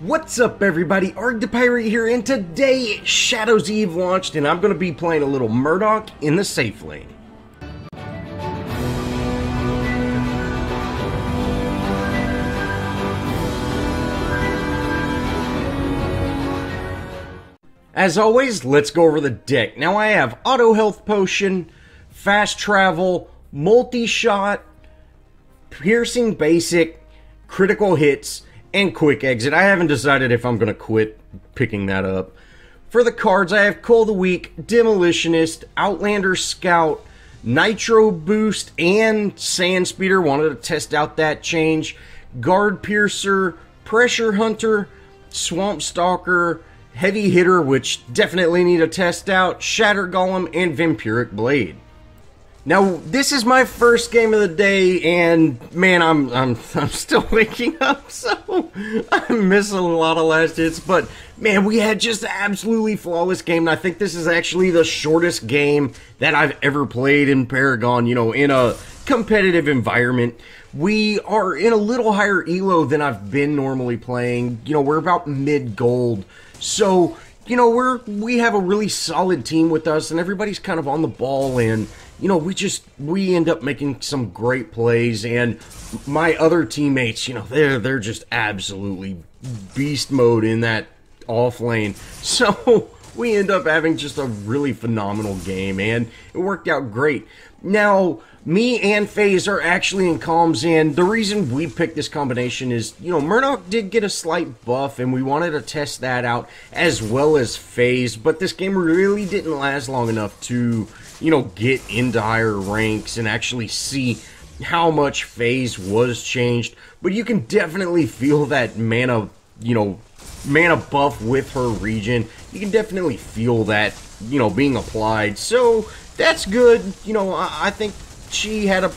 What's up, everybody? Arrg the Pirate here, and today Shadow's Eve launched, and I'm going to be playing a little Murdock in the safe lane. As always, let's go over the deck. Now I have Auto Health Potion, Fast Travel, Multi-Shot, Piercing Basic, Critical Hits, and Quick Exit. I haven't decided if I'm going to quit picking that up. For the cards, I have Cull the Weak, Demolitionist, Outlander Scout, Nitro Boost, and Sand Speeder. Wanted to test out that change. Guard Piercer, Pressure Hunter, Swamp Stalker, Heavy Hitter, which definitely need to test out, Shatter Golem, and Vampiric Blade. Now, this is my first game of the day, and man, I'm still waking up, so I'm missing a lot of last hits. But man, we had just an absolutely flawless game, and I think this is actually the shortest game that I've ever played in Paragon. You know, in a competitive environment. We are in a little higher elo than I've been normally playing. You know, we're about mid-gold, so you know we have a really solid team with us, and everybody's kind of on the ball, and you know, we end up making some great plays, and my other teammates, you know, they're just absolutely beast mode in that off lane. So we end up having just a really phenomenal game, and it worked out great. Now, me and FaZe are actually in comms, and the reason we picked this combination is, you know, Murdock did get a slight buff, and we wanted to test that out as well as FaZe, but this game really didn't last long enough to, you know, get into higher ranks and actually see how much FaZe was changed. But you can definitely feel that mana, you know, mana buff with her region. You can definitely feel that, you know, being applied. So that's good. You know, I think she had a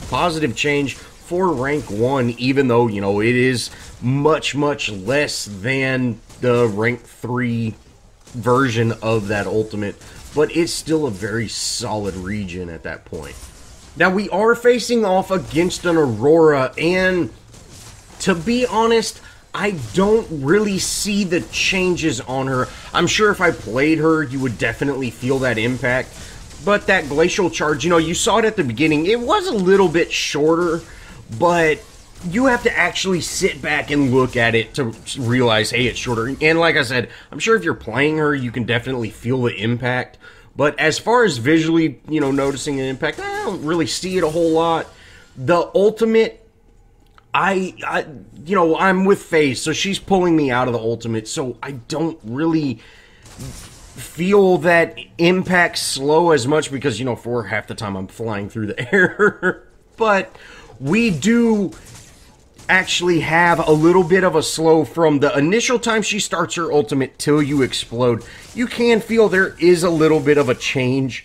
positive change for rank 1, even though, you know, it is much less than the rank 3 version of that ultimate. But it's still a very solid region at that point. Now, we are facing off against an Aurora, and to be honest, I don't really see the changes on her. I'm sure if I played her, you would definitely feel that impact. But that Glacial Charge, you know, you saw it at the beginning. It was a little bit shorter, but you have to actually sit back and look at it to realize, hey, it's shorter. And like I said, I'm sure if you're playing her, you can definitely feel the impact. But as far as visually, you know, noticing an impact, I don't really see it a whole lot. The ultimate, you know, I'm with FaZe, so she's pulling me out of the ultimate, so I don't really feel that impact slow as much because, you know, for half the time I'm flying through the air. But we do actually have a little bit of a slow from the initial time she starts her ultimate till you explode. You can feel there is a little bit of a change,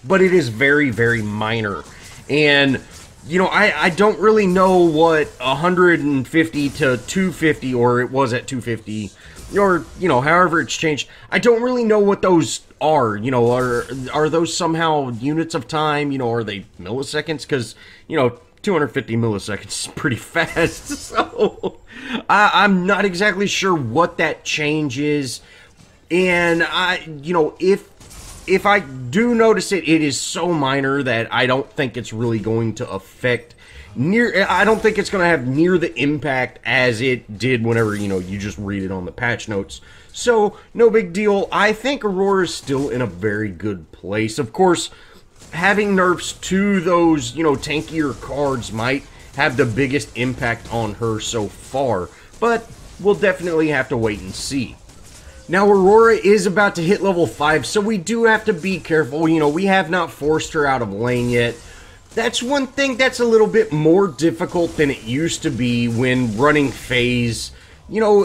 but it is very minor. And you know, I don't really know what 150 to 250, or it was at 250, or, you know, however it's changed. I don't really know what those are. You know, are those somehow units of time? You know, are they milliseconds? Because, you know, 250 milliseconds is pretty fast, so I'm not exactly sure what that change is. And you know, if I do notice it, it is so minor that I don't think it's really going to affect I don't think it's going to have near the impact as it did whenever, you know, you just read it on the patch notes. So, no big deal. I think Aurora's still in a very good place. Of course, having nerfs to those, you know, tankier cards might have the biggest impact on her so far, but we'll definitely have to wait and see. Now, Aurora is about to hit level 5, so we do have to be careful. You know, we have not forced her out of lane yet. That's one thing that's a little bit more difficult than it used to be when running FaZe. You know,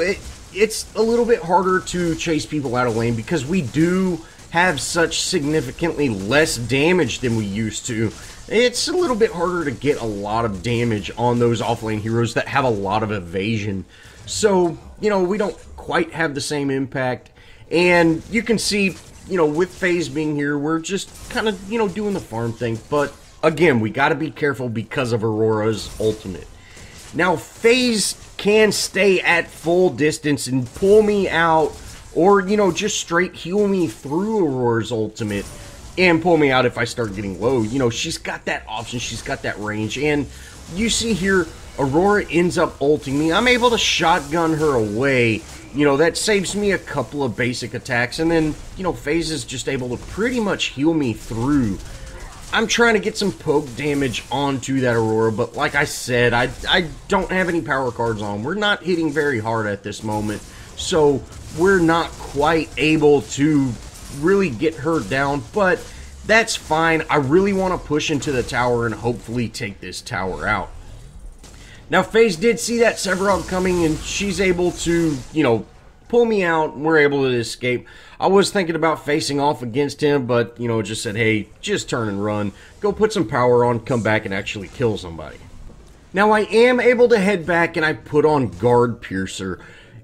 it's a little bit harder to chase people out of lane because we do have such significantly less damage than we used to. It's a little bit harder to get a lot of damage on those offlane heroes that have a lot of evasion. So, you know, we don't quite have the same impact. And you can see, you know, with FaZe being here, we're just kind of, you know, doing the farm thing. But again, we got to be careful because of Aurora's ultimate. Now, FaZe can stay at full distance and pull me out, or, you know, just straight heal me through Aurora's ultimate and pull me out if I start getting low. You know, she's got that option, she's got that range, and you see here, Aurora ends up ulting me. I'm able to shotgun her away. You know, that saves me a couple of basic attacks, and then, you know, FaZe is just able to pretty much heal me through. I'm trying to get some poke damage onto that Aurora, but like I said, I don't have any power cards on. We're not hitting very hard at this moment, so we're not quite able to really get her down, but that's fine. I really want to push into the tower and hopefully take this tower out. Now, FaZe did see that Sevarog coming, and she's able to, you know, pull me out, and we're able to escape. I was thinking about facing off against him, but, you know, just said, hey, just turn and run. Go put some power on, come back and actually kill somebody. Now, I am able to head back, and I put on Guard Piercer.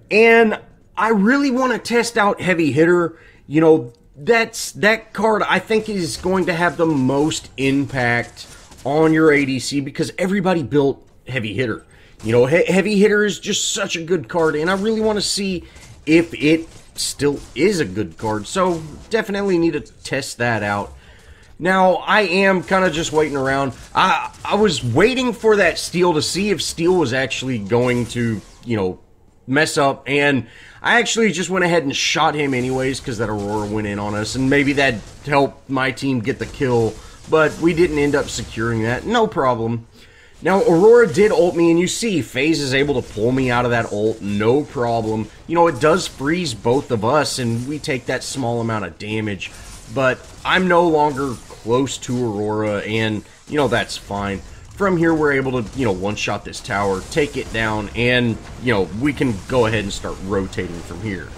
And I really want to test out Heavy Hitter. You know, that card I think is going to have the most impact on your ADC, because everybody built Heavy Hitter. You know, Heavy Hitter is just such a good card, and I really want to see if it still is a good card. So definitely need to test that out. Now, I am kind of just waiting around. I was waiting for that Steel to see if Steel was actually going to, you know, mess up, and I actually just went ahead and shot him anyways because that Aurora went in on us, and maybe that helped my team get the kill, but we didn't end up securing that. No problem. Now, Aurora did ult me, and you see FaZe is able to pull me out of that ult, no problem. You know, it does freeze both of us, and we take that small amount of damage, but I'm no longer close to Aurora, and, you know, that's fine. From here, we're able to, you know, one-shot this tower, take it down, and, you know, we can go ahead and start rotating from here.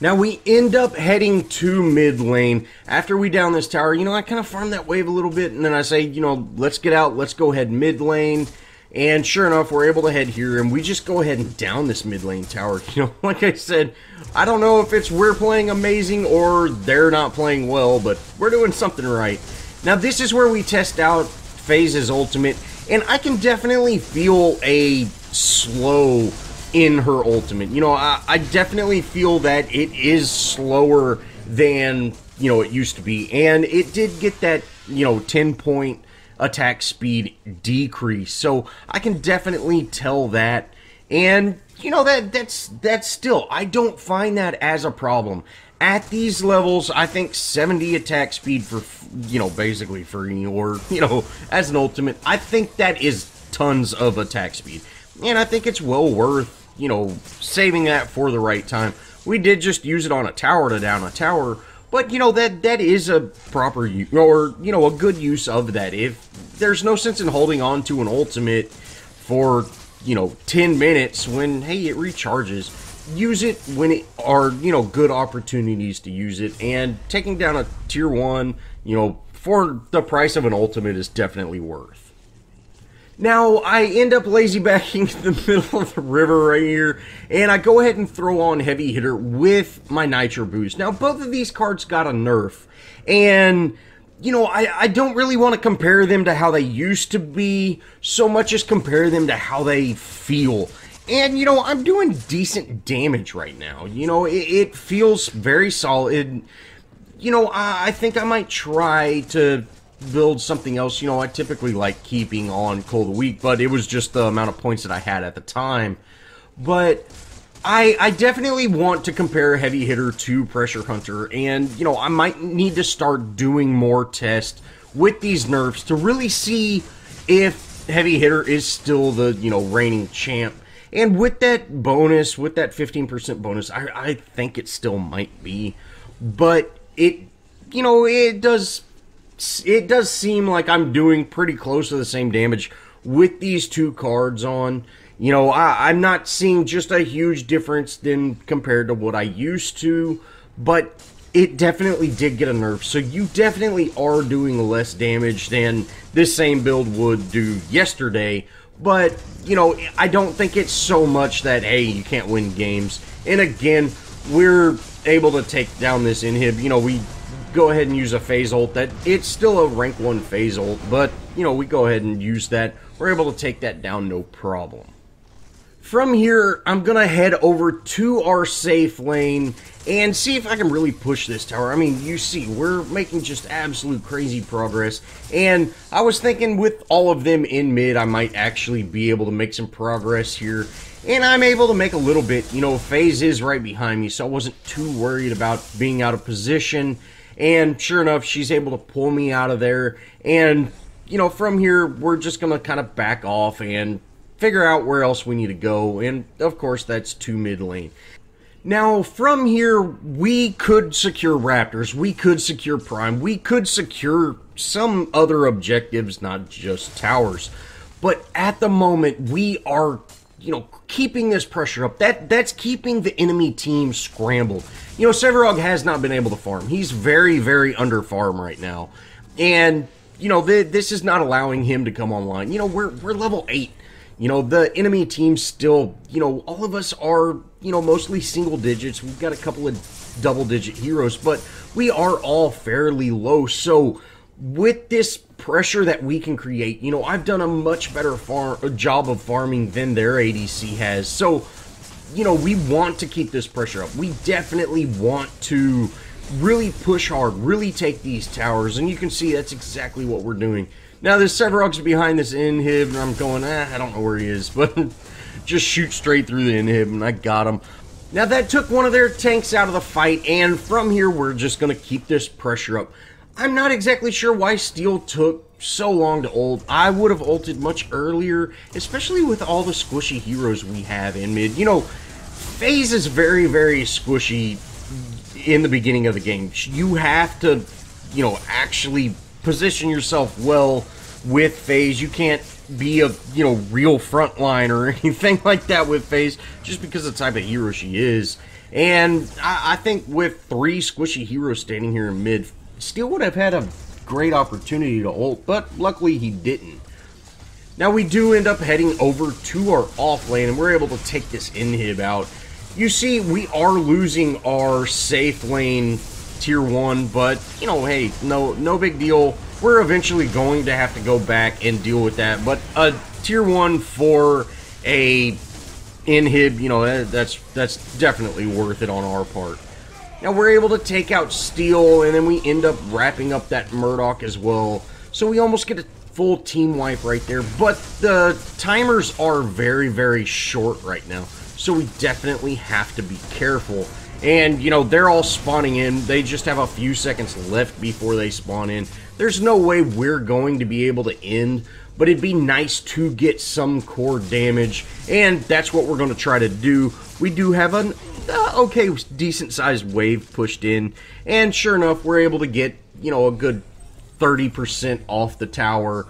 Now, we end up heading to mid lane. After we down this tower, you know, I kind of farm that wave a little bit, and then I say, you know, let's get out, let's go head mid lane. And sure enough, we're able to head here, and we just go ahead and down this mid lane tower. You know, like I said, I don't know if it's we're playing amazing or they're not playing well, but we're doing something right. Now, this is where we test out FaZe's ultimate, and I can definitely feel a slow in her ultimate. You know, I definitely feel that it is slower than, you know, it used to be, and it did get that, you know, 10-point attack speed decrease, so I can definitely tell that, and, you know, that's still, I don't find that as a problem. At these levels, I think 70 attack speed for, you know, basically free, or, you know, as an ultimate, I think that is tons of attack speed, and I think it's well worth, you know, saving that for the right time. We did just use it on a tower to down a tower, but, you know, that is a proper use, or, you know, a good use of that. If there's no sense in holding on to an ultimate for, you know, 10 minutes when, hey, it recharges. Use it when it are, you know, good opportunities to use it, and taking down a tier 1, you know, for the price of an ultimate is definitely worth. Now, I end up lazy backing in the middle of the river right here, and I go ahead and throw on Heavy Hitter with my Nitro Boost. Now, both of these cards got a nerf, and, you know, I don't really want to compare them to how they used to be, so much as compare them to how they feel. And, you know, I'm doing decent damage right now. You know, it feels very solid. You know, I think I might try to build something else. You know, I typically like keeping on Cold of the Week, but it was just the amount of points that I had at the time. But I definitely want to compare Heavy Hitter to Pressure Hunter, and, you know, I might need to start doing more tests with these nerfs to really see if Heavy Hitter is still the, you know, reigning champ. And with that bonus, with that 15% bonus, I think it still might be. But it, you know, it does seem like I'm doing pretty close to the same damage with these two cards on. You know, I'm not seeing just a huge difference than compared to what I used to, but it definitely did get a nerf. So you definitely are doing less damage than this same build would do yesterday. But, you know, I don't think it's so much that, hey, you can't win games. And again, we're able to take down this inhib. You know, we go ahead and use a phase ult. That it's still a rank 1 phase ult, but, you know, we go ahead and use that. We're able to take that down, no problem. From here, I'm going to head over to our safe lane and see if I can really push this tower. I mean, you see, we're making just absolute crazy progress. And I was thinking with all of them in mid, I might actually be able to make some progress here. And I'm able to make a little bit. You know, FaZe is right behind me, so I wasn't too worried about being out of position. And sure enough, she's able to pull me out of there. And, you know, from here, we're just going to kind of back off and figure out where else we need to go, and of course that's to mid lane. Now from here we could secure Raptors, we could secure Prime, we could secure some other objectives, not just towers, but at the moment we are, you know, keeping this pressure up. That's keeping the enemy team scrambled. You know, Arrg has not been able to farm. He's very under farm right now, and you know this is not allowing him to come online. You know, we're level 8. You know, the enemy team still, you know, all of us are, you know, mostly single digits. We've got a couple of double-digit heroes, but we are all fairly low. So with this pressure that we can create, you know, I've done a much better job of farming than their ADC has. So, you know, we want to keep this pressure up. We definitely want to really push hard, really take these towers, and you can see that's exactly what we're doing. Now, this Arrg's behind this inhib, and I'm going, I don't know where he is, but just shoot straight through the inhib, and I got him. Now, that took one of their tanks out of the fight, and from here, we're just going to keep this pressure up. I'm not exactly sure why Steel took so long to ult. I would have ulted much earlier, especially with all the squishy heroes we have in mid. You know, FaZe is very squishy in the beginning of the game. You have to, you know, actually position yourself well with FaZe. You can't be a, you know, real frontline or anything like that with FaZe just because of the type of hero she is. And I think with 3 squishy heroes standing here in mid, Steel would have had a great opportunity to ult, but luckily he didn't. Now we do end up heading over to our off lane, and we're able to take this inhib out. You see, we are losing our safe lane tier 1, but, you know, hey, no big deal. We're eventually going to have to go back and deal with that, but a tier 1 for a inhib, you know, that's definitely worth it on our part. Now we're able to take out Steel, and then we end up wrapping up that Murdock as well, so we almost get a full team wipe right there, but the timers are very short right now, so we definitely have to be careful. And, you know, they're all spawning in. They just have a few seconds left before they spawn in. There's no way we're going to be able to end, but it'd be nice to get some core damage, and that's what we're going to try to do. We do have an okay, decent-sized wave pushed in, and sure enough, we're able to get, you know, a good 30% off the tower,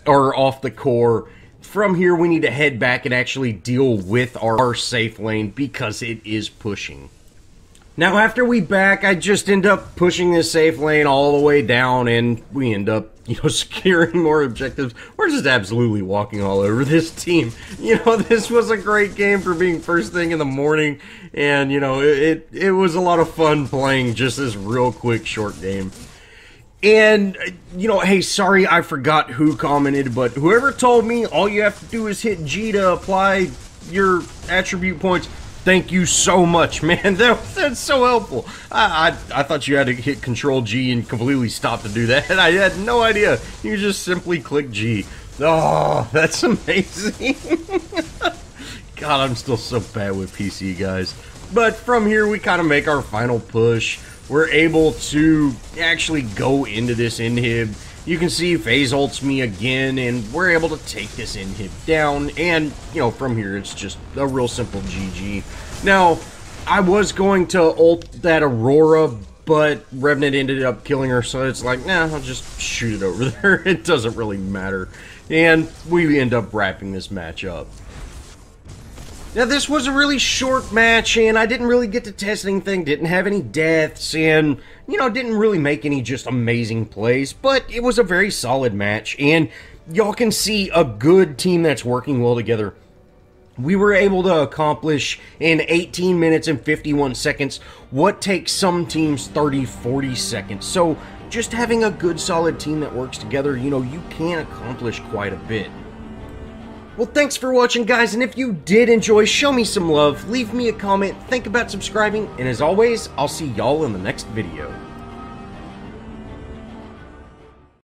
or off the core. From here, we need to head back and actually deal with our safe lane because it is pushing. Now, after we back, I just end up pushing this safe lane all the way down, and we end up, you know, securing more objectives. We're just absolutely walking all over this team. You know, this was a great game for being first thing in the morning, and, you know, it was a lot of fun playing just this real quick, short game. And, you know, hey, sorry I forgot who commented, but whoever told me all you have to do is hit G to apply your attribute points, thank you so much, man. That's so helpful. I thought you had to hit Control G and completely stop to do that. I had no idea. You just simply click G. Oh, that's amazing. God, I'm still so bad with PC, guys. But from here, we kind of make our final push. We're able to actually go into this inhib. You can see FaZe ults me again, and we're able to take this inhib down, and, you know, from here, it's just a real simple GG. Now, I was going to ult that Aurora, but Revenant ended up killing her, so it's like, nah, I'll just shoot it over there. It doesn't really matter. And we end up wrapping this match up. Now, this was a really short match, and I didn't really get to test anything, didn't have any deaths, and, you know, didn't really make any just amazing plays, but it was a very solid match, and y'all can see a good team that's working well together. We were able to accomplish in 18 minutes and 51 seconds what takes some teams 30-40 seconds, so just having a good solid team that works together, you know, you can accomplish quite a bit. Well, thanks for watching, guys, and if you did enjoy, show me some love, leave me a comment, think about subscribing, and as always, I'll see y'all in the next video.